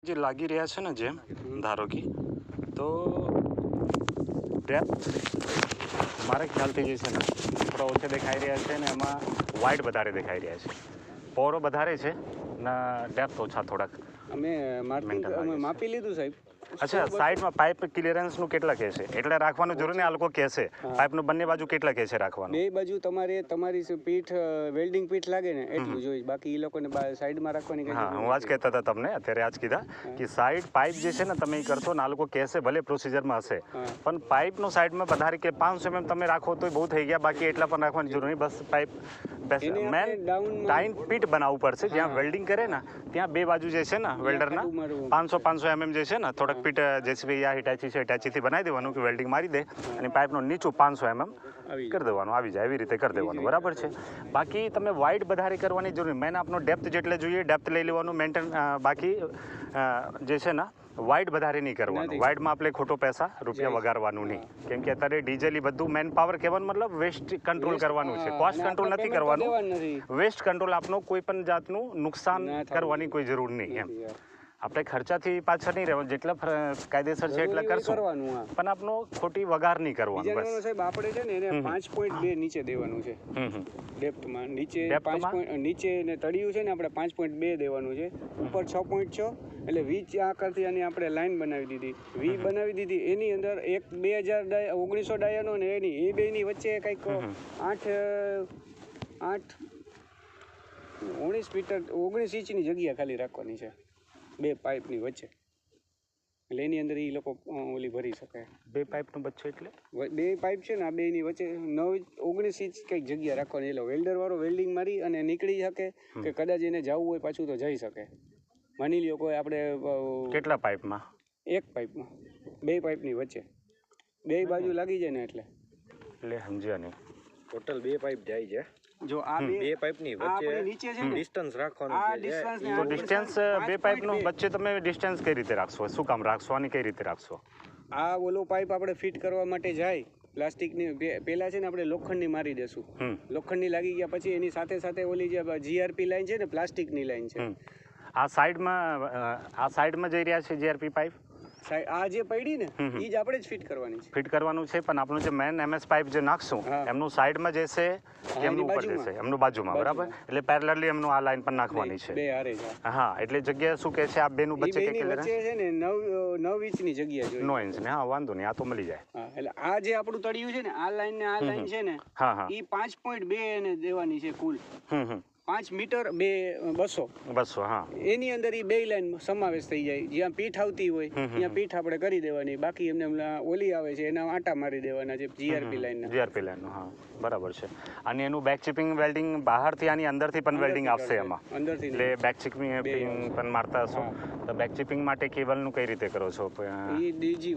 જે લાગી રહ્યા છે ને જેમ ધારો કે તો ડેપ્થ મારા ખ્યાલથી જે છે ને થોડા ઓછા દેખાઈ રહ્યા છે ને એમાં વાઇડ વધારે દેખાઈ રહ્યા છે, પોરો વધારે છે ને ડેપ્થ ઓછા થોડાક. અમે માપી લીધું સાહેબ. અચ્છા, સાઈડમાં પાઇપ ક્લિયરન્સનું કેટલા કહે છે એટલે રાખવાનું જરૂર નહીં? આ લોકો કહેશે પાઇપનું બંને બાજુ કેટલા કહે છે રાખવાનું? બે બાજુ તમારી પીઠ વેલ્ડિંગ પીઠ લાગે ને એટલું જોઈએ, બાકી એ લોકોને સાઈડમાં રાખવાની. હા, હું આજ કહેતા હતા તમને, અત્યારે આજ કીધા કે સાઈડ પાઇપ જે છે ને તમે એ કરશો ને આ લોકો કહેશે ભલે પ્રોસિજરમાં હશે પણ પાઇપનું સાઈડમાં વધારે કે 500 mm તમે રાખો તો બહુ થઈ ગયા, બાકી એટલા પણ રાખવાની જરૂર નહીં. બસ પાઇપ મેન ટાઈન પીટ બનાવવું પડશે. જ્યાં વેલ્ડિંગ કરે ને ત્યાં બે બાજુ જે છે ને વેલ્ડરના 500 mm જે છે ને થોડાક પીટ જેસીબી યા હિટાચી છે હિટાચીથી બનાવી દેવાનું કે વેલ્ડિંગ મારી દે અને પાઇપનું નીચું 500 mm કરી દેવાનું, આવી જાય એવી રીતે કરી દેવાનું, બરાબર છે. બાકી તમે વાઇડ વધારે કરવાની જરૂર નહીં. મેન આપનો ડેપ્થ જેટલે જોઈએ ડેપ્થ લઈ લેવાનું મેન્ટેન. બાકી જે છે ને વાઇડ વધારે નહીં કરવાનું. વાઇડમાં આપણે ખોટો પૈસા રૂપિયા વગાડવાનું નહીં, કેમ કે અત્યારે ડીઝલ બધું મેન પાવર કહેવાનું મતલબ વેસ્ટ કંટ્રોલ કરવાનું છે, કોસ્ટ કંટ્રોલ નથી કરવાનું. વેસ્ટ કંટ્રોલ આપનો કોઈ પણ જાતનું નુકસાન કરવાની કોઈ જરૂર નહીં એમ. આપણે ખર્ચાથી પાછળ નહીં રહેવાનું, જેટલા કાયદેસર છે એટલા કરશું પણ આપનો ખોટી વગાર નહીં કરવાનું. બસ સાહેબ આપણે છે ને એને 5.2 નીચે દેવાનું છે ડેપ્થમાં. નીચે ને તળિયું છે ને આપણે 5.2 દેવાનું છે, ઉપર 6.6 એટલે વી આકારથી આની આપણે લાઈન બનાવી દીધી, વી બનાવી દીધી. એની અંદર એક 1900 ડાયાનો ને એની એ બેની વચ્ચે કંઈક 19 ઇંચની જગ્યા ખાલી રાખવાની છે બે પાઇપની વચ્ચે, એટલે એની અંદર એ લોકો ઓલી ભરી શકે. બે પાઇપનું વચ્ચે એટલે બે પાઇપ છે ને આ બેની વચ્ચે 19 ઇંચ કંઈક જગ્યા રાખવાની. એટલે વેલ્ડર વાળો વેલ્ડિંગ મારી અને નીકળી શકે કે કદાચ એને જવું હોય પાછું તો જઈ શકે. માની લ્યો કોઈ આપણે કેટલા પાઇપમાં? એક પાઇપમાં બે પાઇપની વચ્ચે બે બાજુ લાગી જાય ને એટલે સમજ્યા નહીં. ટોટલ બે પાઇપ જાય છે. જો આ બે પાઇપની વચ્ચે નીચે છે ને ડિસ્ટન્સ રાખવાનું છે. તો ડિસ્ટન્સ બે પાઇપનું વચ્ચે તમે ડિસ્ટન્સ કઈ રીતે રાખશો? શું કામ રાખશો અને કઈ રીતે રાખશો? આ ઓલો પાઇપ આપણે ફિટ કરવા માટે જાય પ્લાસ્ટિકની પેલા છે ને આપણે લોખંડની મારી દેશું. લોખંડની લાગી ગયા પછી એની સાથે સાથે ઓલી જે જીઆરપી લાઈન છે ને પ્લાસ્ટિકની લાઈન છે આ સાઈડમાં જઈ રહ્યા છે જીઆરપી પાઇપ. આ જે પડી ને એ જ આપણે જ ફિટ કરવાની છે. ફિટ કરવાનું છે પણ આપણું જે મેન એમએસ પાઇપ જે નાખશું એમનું સાઈડમાં જશે એમનું ઉપર જશે એમનું બાજુમાં, બરાબર? એટલે પેરેલલી એમનું આ લાઈન પર નાખવાની છે. બે હારે હા, એટલે જગ્યા શું કહે છે આ બેનું વચ્ચે છે ને 9 ઇંચની જગ્યા જોઈએ. 9 ઇંચ ને? હા, વાંધો નહીં, આ તો મળી જાય. એટલે આ જે આપણું તળિયું છે ને આ લાઈન ને આ લાઈન છે ને એ 5.2 એને દેવાની છે કુલ. 5 મીટર 200. હા, એની અંદર એ બે લાઈન સમાવેશ થઈ જાય. જ્યાં પીઠ આવતી હોય ત્યાં પીઠ આપણે કરી દેવાની, બાકી એમને ઓલી આવે છે એના આટા મારી દેવાના છે જીઆરપી લાઈન. હા, બરાબર છે. અને એનું બેક ચિપિંગ વેલ્ડિંગ બહારથી આની અંદરથી પણ વેલ્ડિંગ આવશે એમાં, એટલે બેક ચિપિંગ પણ મારતા હશો. તો બેક ચિપિંગ માટે કેબલનું કઈ રીતે કરો છો? એ ડીજી